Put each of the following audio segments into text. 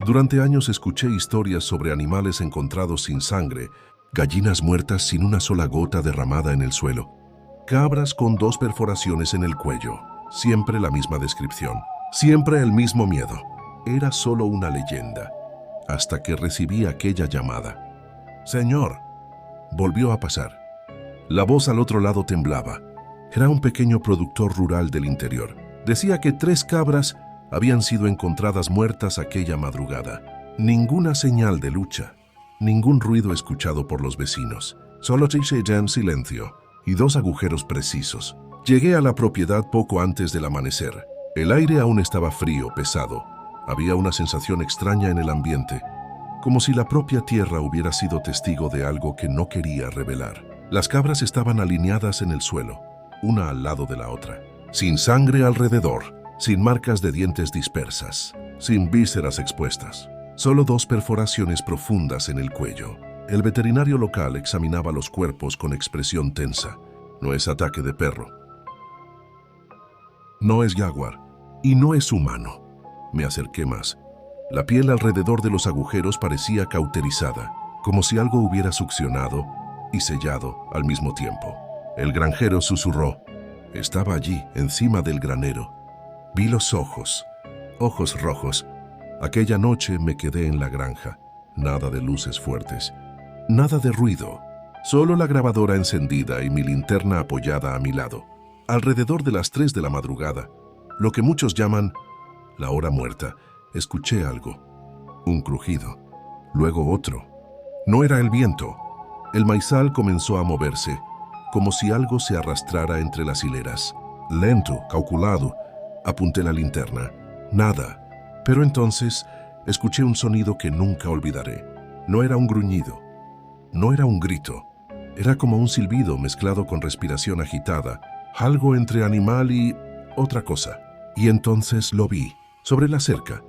Durante años escuché historias sobre animales encontrados sin sangre, gallinas muertas sin una sola gota derramada en el suelo, cabras con 2 perforaciones en el cuello. Siempre la misma descripción, siempre el mismo miedo. Era solo una leyenda, hasta que recibí aquella llamada. «Señor», volvió a pasar. La voz al otro lado temblaba. Era un pequeño productor rural del interior. Decía que 3 cabras habían sido encontradas muertas aquella madrugada. Ninguna señal de lucha, ningún ruido escuchado por los vecinos. Solo silencio y 2 agujeros precisos. Llegué a la propiedad poco antes del amanecer. El aire aún estaba frío, pesado. Había una sensación extraña en el ambiente, como si la propia tierra hubiera sido testigo de algo que no quería revelar. Las cabras estaban alineadas en el suelo, una al lado de la otra, sin sangre alrededor, sin marcas de dientes dispersas, sin vísceras expuestas, solo 2 perforaciones profundas en el cuello. El veterinario local examinaba los cuerpos con expresión tensa. No es ataque de perro. No es jaguar. Y no es humano. Me acerqué más. La piel alrededor de los agujeros parecía cauterizada, como si algo hubiera succionado y sellado al mismo tiempo. El granjero susurró. Estaba allí, encima del granero. Vi los ojos rojos. Aquella noche me quedé en la granja. Nada de luces fuertes, nada de ruido, solo la grabadora encendida y mi linterna apoyada a mi lado. Alrededor de las 3 de la madrugada, lo que muchos llaman la hora muerta, escuché algo. Un crujido, luego otro. No era el viento. El maizal comenzó a moverse, como si algo se arrastrara entre las hileras. Lento, calculado, apunté la linterna. Nada. Pero entonces escuché un sonido que nunca olvidaré. No era un gruñido, no era un grito. Era como un silbido mezclado con respiración agitada, algo entre animal y otra cosa. Y entonces lo vi, sobre la cerca,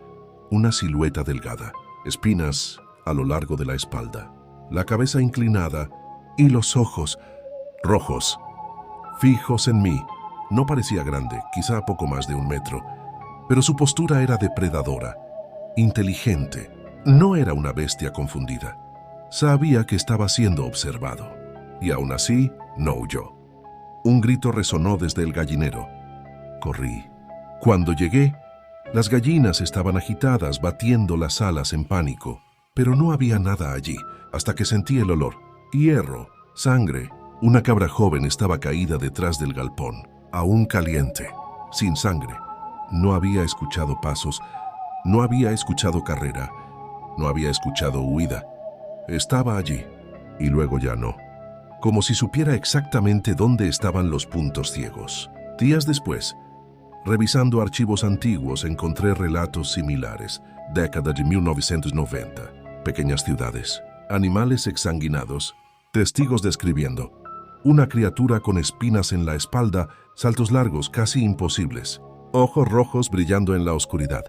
una silueta delgada, espinas a lo largo de la espalda, la cabeza inclinada y los ojos rojos, fijos en mí. No parecía grande, quizá poco más de 1 metro, pero su postura era depredadora, inteligente. No era una bestia confundida. Sabía que estaba siendo observado, y aún así no huyó. Un grito resonó desde el gallinero. Corrí. Cuando llegué, las gallinas estaban agitadas, batiendo las alas en pánico, pero no había nada allí, hasta que sentí el olor. Hierro, sangre. Una cabra joven estaba caída detrás del galpón, aún caliente, sin sangre. No había escuchado pasos, no había escuchado carrera, no había escuchado huida. Estaba allí, y luego ya no. Como si supiera exactamente dónde estaban los puntos ciegos. Días después, revisando archivos antiguos, encontré relatos similares. Década de 1990. Pequeñas ciudades, animales exsanguinados, testigos describiendo. Una criatura con espinas en la espalda, saltos largos casi imposibles. Ojos rojos brillando en la oscuridad.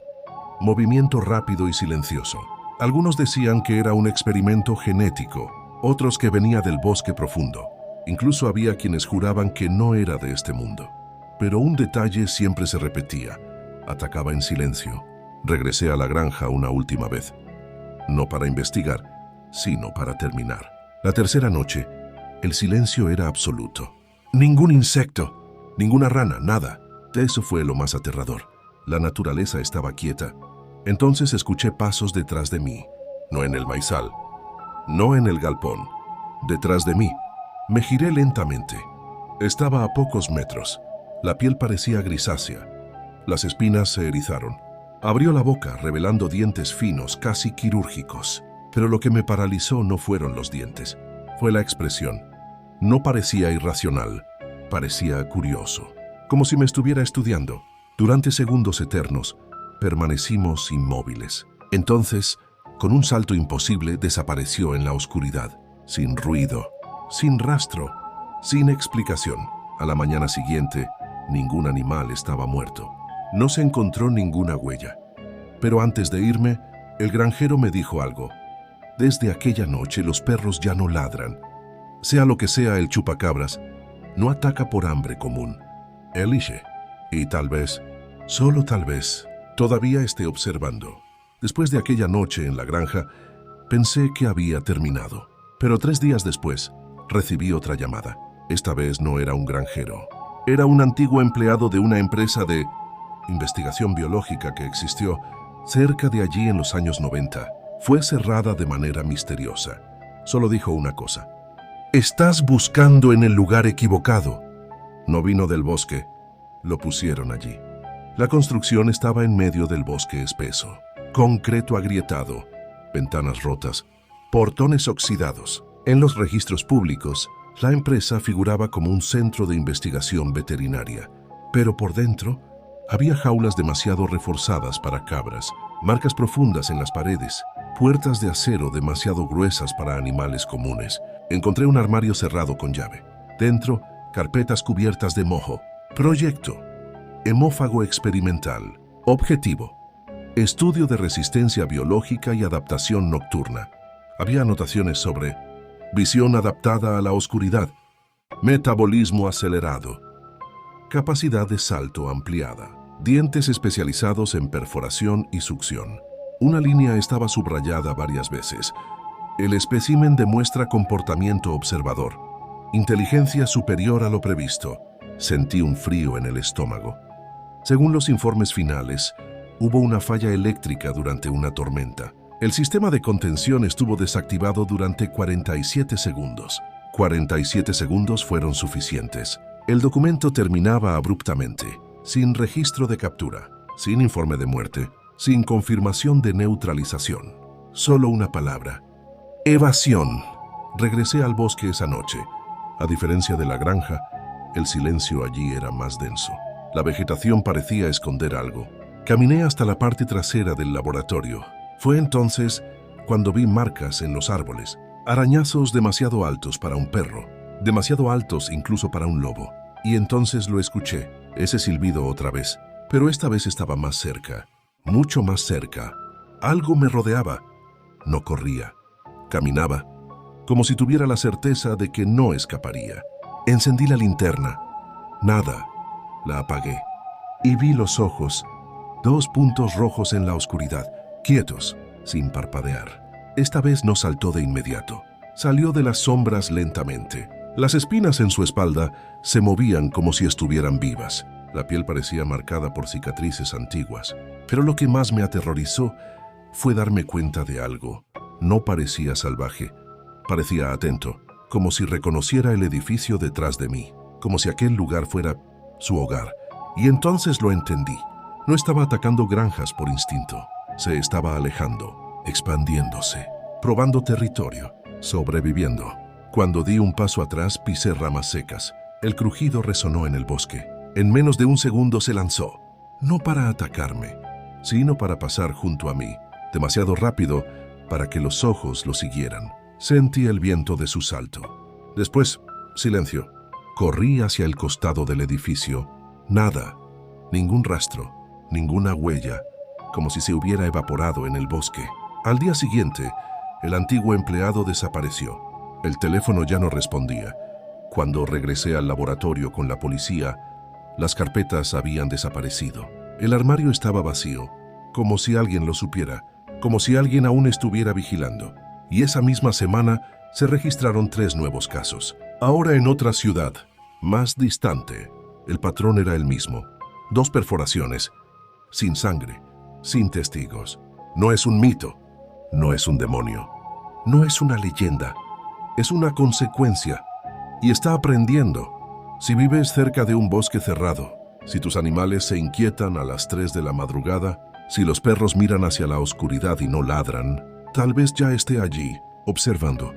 Movimiento rápido y silencioso. Algunos decían que era un experimento genético, otros que venía del bosque profundo. Incluso había quienes juraban que no era de este mundo. Pero un detalle siempre se repetía. Atacaba en silencio. Regresé a la granja una última vez. No para investigar, sino para terminar. La tercera noche, el silencio era absoluto. Ningún insecto, ninguna rana, nada. Eso fue lo más aterrador. La naturaleza estaba quieta. Entonces escuché pasos detrás de mí, no en el maizal, no en el galpón, detrás de mí. Me giré lentamente. Estaba a pocos metros. La piel parecía grisácea. Las espinas se erizaron. Abrió la boca, revelando dientes finos, casi quirúrgicos. Pero lo que me paralizó no fueron los dientes, fue la expresión. No parecía irracional, parecía curioso, como si me estuviera estudiando. Durante segundos eternos, permanecimos inmóviles. Entonces, con un salto imposible, desapareció en la oscuridad, sin ruido, sin rastro, sin explicación. A la mañana siguiente, ningún animal estaba muerto. No se encontró ninguna huella. Pero antes de irme, el granjero me dijo algo. Desde aquella noche los perros ya no ladran. Sea lo que sea el chupacabras, no ataca por hambre común. Elige. Y tal vez, solo tal vez, todavía esté observando. Después de aquella noche en la granja, pensé que había terminado. Pero 3 días después, recibí otra llamada. Esta vez no era un granjero. Era un antiguo empleado de una empresa de investigación biológica que existió cerca de allí en los años 90. Fue cerrada de manera misteriosa. Solo dijo una cosa: «Estás buscando en el lugar equivocado». No vino del bosque, lo pusieron allí. La construcción estaba en medio del bosque espeso. Concreto agrietado, ventanas rotas, portones oxidados. En los registros públicos, la empresa figuraba como un centro de investigación veterinaria, pero por dentro había jaulas demasiado reforzadas para cabras, marcas profundas en las paredes, puertas de acero demasiado gruesas para animales comunes. Encontré un armario cerrado con llave. Dentro, carpetas cubiertas de moho. Proyecto: hemófago experimental. Objetivo: estudio de resistencia biológica y adaptación nocturna. Había anotaciones sobre visión adaptada a la oscuridad, metabolismo acelerado, capacidad de salto ampliada, dientes especializados en perforación y succión. Una línea estaba subrayada varias veces. El espécimen demuestra comportamiento observador, inteligencia superior a lo previsto. Sentí un frío en el estómago. Según los informes finales, hubo una falla eléctrica durante una tormenta. El sistema de contención estuvo desactivado durante 47 segundos. 47 segundos fueron suficientes. El documento terminaba abruptamente, sin registro de captura, sin informe de muerte, sin confirmación de neutralización. Solo una palabra: evasión. Regresé al bosque esa noche. A diferencia de la granja, el silencio allí era más denso. La vegetación parecía esconder algo. Caminé hasta la parte trasera del laboratorio. Fue entonces cuando vi marcas en los árboles, arañazos demasiado altos para un perro, demasiado altos incluso para un lobo. Y entonces lo escuché, ese silbido otra vez, pero esta vez estaba más cerca, mucho más cerca. Algo me rodeaba. No corría, caminaba, como si tuviera la certeza de que no escaparía. Encendí la linterna. Nada. La apagué y vi los ojos, 2 puntos rojos en la oscuridad, quietos, sin parpadear. Esta vez no saltó de inmediato. Salió de las sombras lentamente. Las espinas en su espalda se movían como si estuvieran vivas. La piel parecía marcada por cicatrices antiguas. Pero lo que más me aterrorizó fue darme cuenta de algo. No parecía salvaje. Parecía atento, como si reconociera el edificio detrás de mí, como si aquel lugar fuera su hogar. Y entonces lo entendí. No estaba atacando granjas por instinto. Se estaba alejando, expandiéndose, probando territorio, sobreviviendo. Cuando di un paso atrás, pisé ramas secas. El crujido resonó en el bosque. En menos de un segundo se lanzó, no para atacarme, sino para pasar junto a mí, demasiado rápido para que los ojos lo siguieran. Sentí el viento de su salto. Después, silencio. Corrí hacia el costado del edificio. Nada, ningún rastro, ninguna huella, como si se hubiera evaporado en el bosque. Al día siguiente, el antiguo empleado desapareció. El teléfono ya no respondía. Cuando regresé al laboratorio con la policía, las carpetas habían desaparecido. El armario estaba vacío, como si alguien lo supiera, como si alguien aún estuviera vigilando. Y esa misma semana se registraron 3 nuevos casos. Ahora en otra ciudad, más distante. El patrón era el mismo. 2 perforaciones, sin sangre, sin testigos. No es un mito, no es un demonio, no es una leyenda, es una consecuencia. Y está aprendiendo. Si vives cerca de un bosque cerrado, si tus animales se inquietan a las 3 de la madrugada, si los perros miran hacia la oscuridad y no ladran, tal vez ya esté allí, observando.